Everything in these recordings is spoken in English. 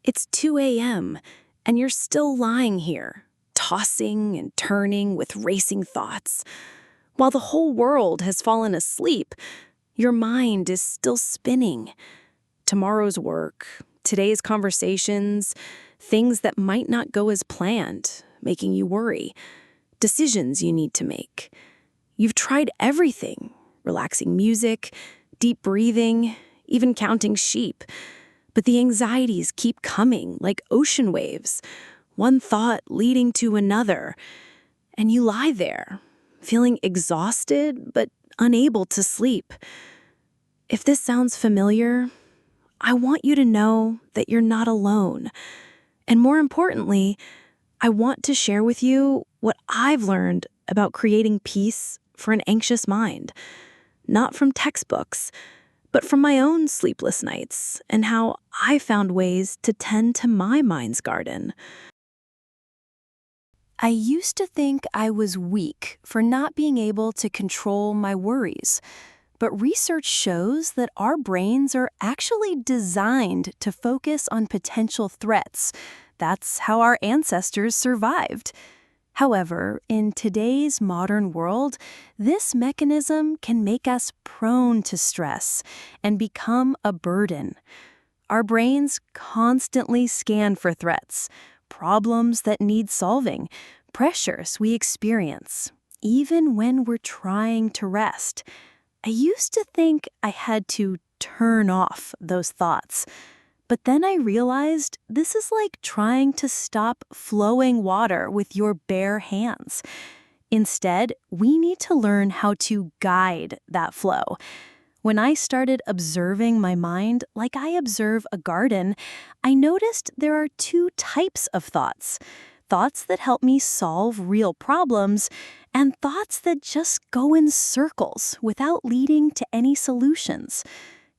It's 2 a.m., and you're still lying here, tossing and turning with racing thoughts. While the whole world has fallen asleep, your mind is still spinning. Tomorrow's work, today's conversations, things that might not go as planned, making you worry, decisions you need to make. You've tried everything, relaxing music, deep breathing, even counting sheep. But the anxieties keep coming like ocean waves, one thought leading to another. And you lie there, feeling exhausted but unable to sleep. If this sounds familiar, I want you to know that you're not alone. And more importantly, I want to share with you what I've learned about creating peace for an anxious mind. Not from textbooks, but from my own sleepless nights and how I found ways to tend to my mind's garden. I used to think I was weak for not being able to control my worries. But research shows that our brains are actually designed to focus on potential threats. That's how our ancestors survived. However, in today's modern world, this mechanism can make us prone to stress and become a burden. Our brains constantly scan for threats, problems that need solving, pressures we experience, even when we're trying to rest. I used to think I had to turn off those thoughts. But then I realized this is like trying to stop flowing water with your bare hands. Instead, we need to learn how to guide that flow. When I started observing my mind like I observe a garden, I noticed there are two types of thoughts. Thoughts that help me solve real problems, and thoughts that just go in circles without leading to any solutions.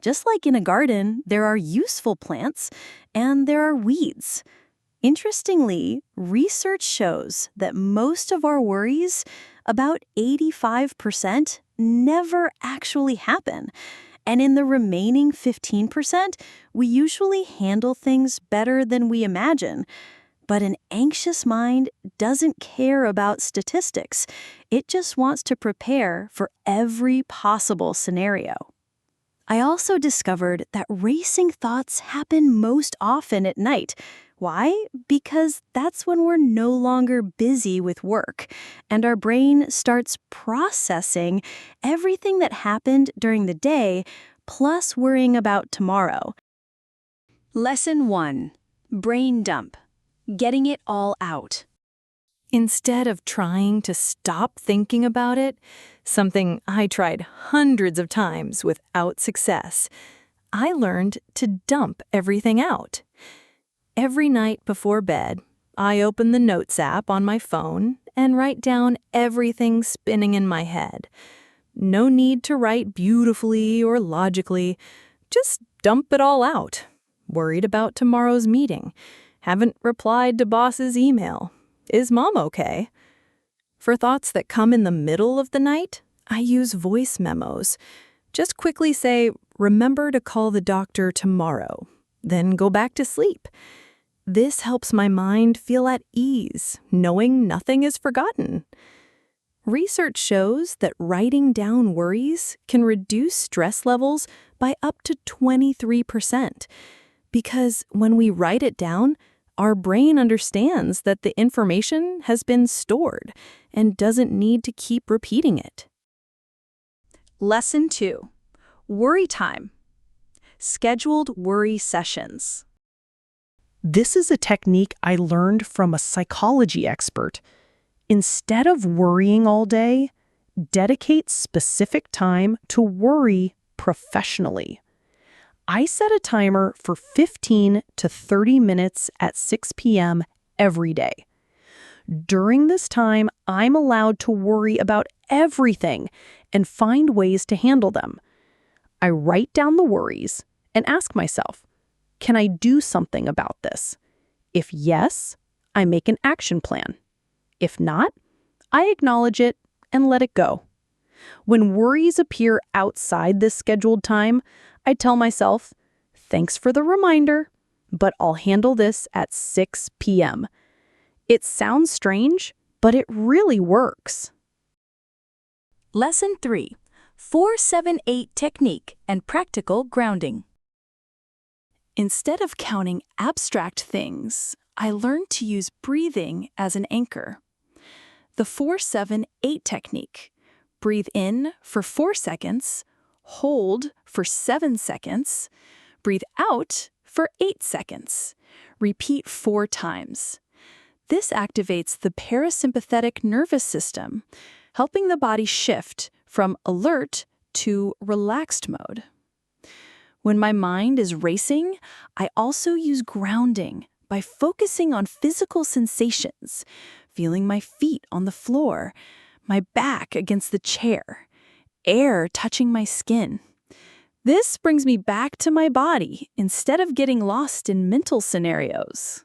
Just like in a garden, there are useful plants and there are weeds. Interestingly, research shows that most of our worries, about 85%, never actually happen. And in the remaining 15%, we usually handle things better than we imagine. But an anxious mind doesn't care about statistics. It just wants to prepare for every possible scenario. I also discovered that racing thoughts happen most often at night. Why? Because that's when we're no longer busy with work, and our brain starts processing everything that happened during the day, plus worrying about tomorrow. Lesson 1. Brain dump. Getting it all out. Instead of trying to stop thinking about it, something I tried hundreds of times without success, I learned to dump everything out. Every night before bed, I open the Notes app on my phone and write down everything spinning in my head. No need to write beautifully or logically, just dump it all out. Worried about tomorrow's meeting. Haven't replied to boss's email. Is mom okay? For thoughts that come in the middle of the night, I use voice memos. Just quickly say, remember to call the doctor tomorrow, then go back to sleep. This helps my mind feel at ease, knowing nothing is forgotten. Research shows that writing down worries can reduce stress levels by up to 23%. Because when we write it down, our brain understands that the information has been stored and doesn't need to keep repeating it. Lesson 2. Worry time. Scheduled worry sessions. This is a technique I learned from a psychology expert. Instead of worrying all day, dedicate specific time to worry professionally. I set a timer for 15 to 30 minutes at 6 p.m. every day. During this time, I'm allowed to worry about everything and find ways to handle them. I write down the worries and ask myself, can I do something about this? If yes, I make an action plan. If not, I acknowledge it and let it go. When worries appear outside this scheduled time, I tell myself, thanks for the reminder, but I'll handle this at 6 p.m. It sounds strange, but it really works. Lesson 3. 4-7-8 Technique and Practical Grounding. Instead of counting abstract things, I learned to use breathing as an anchor. The 4-7-8 technique. Breathe in for 4 seconds, hold for 7 seconds, breathe out for 8 seconds. Repeat 4 times. This activates the parasympathetic nervous system, helping the body shift from alert to relaxed mode. When my mind is racing, I also use grounding by focusing on physical sensations, feeling my feet on the floor, my back against the chair, air touching my skin. This brings me back to my body instead of getting lost in mental scenarios.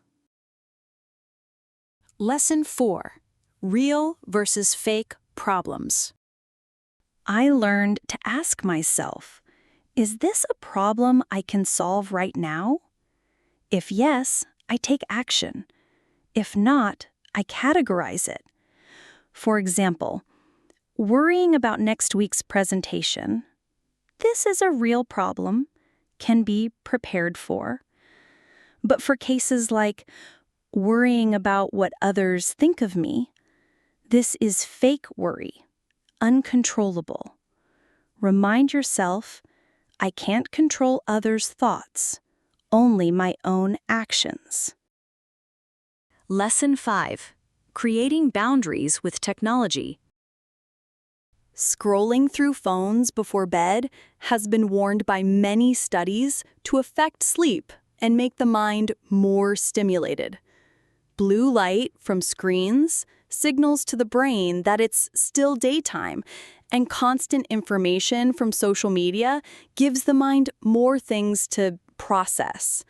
Lesson 4. Real versus fake problems. I learned to ask myself, is this a problem I can solve right now? If yes, I take action. If not, I categorize it. For example, worrying about next week's presentation. This is a real problem, can be prepared for. But for cases like worrying about what others think of me, this is fake worry, uncontrollable. Remind yourself, I can't control others' thoughts, only my own actions. Lesson 5. Creating Boundaries with Technology. Scrolling through phones before bed has been warned by many studies to affect sleep and make the mind more stimulated. Blue light from screens signals to the brain that it's still daytime, and constant information from social media gives the mind more things to process.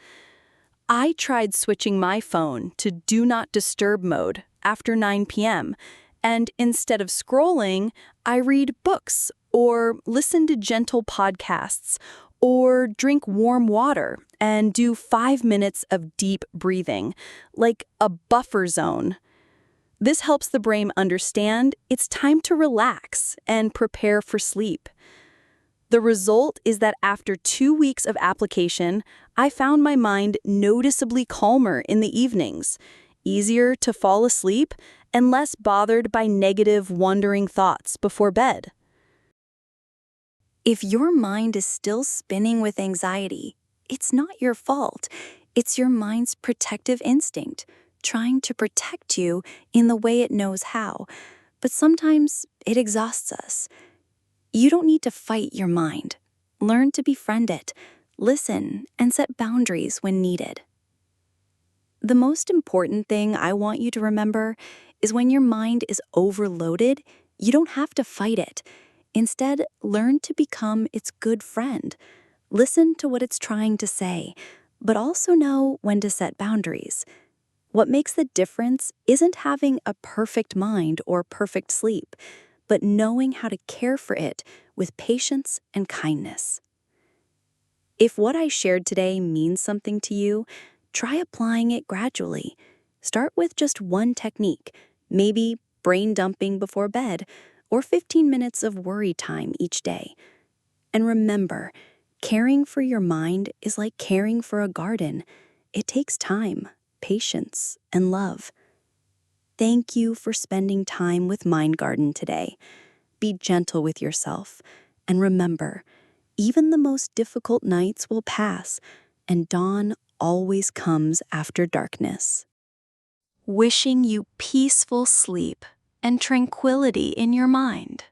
I tried switching my phone to Do Not Disturb mode after 9 p.m., and instead of scrolling, I read books or listen to gentle podcasts or drink warm water and do 5 minutes of deep breathing, like a buffer zone. This helps the brain understand it's time to relax and prepare for sleep. The result is that after 2 weeks of application, I found my mind noticeably calmer in the evenings, easier to fall asleep, and less bothered by negative, wandering thoughts before bed. If your mind is still spinning with anxiety, it's not your fault. It's your mind's protective instinct, trying to protect you in the way it knows how. But sometimes it exhausts us. You don't need to fight your mind. Learn to befriend it, listen, and set boundaries when needed. The most important thing I want you to remember is when your mind is overloaded, you don't have to fight it. Instead, learn to become its good friend. Listen to what it's trying to say, but also know when to set boundaries. What makes the difference isn't having a perfect mind or perfect sleep, but knowing how to care for it with patience and kindness. If what I shared today means something to you, try applying it gradually. Start with just one technique, maybe brain dumping before bed, or 15 minutes of worry time each day. And remember, caring for your mind is like caring for a garden. It takes time, patience, and love. Thank you for spending time with Mind Garden today. Be gentle with yourself, and remember, even the most difficult nights will pass, and dawn always comes after darkness. Wishing you peaceful sleep and tranquility in your mind.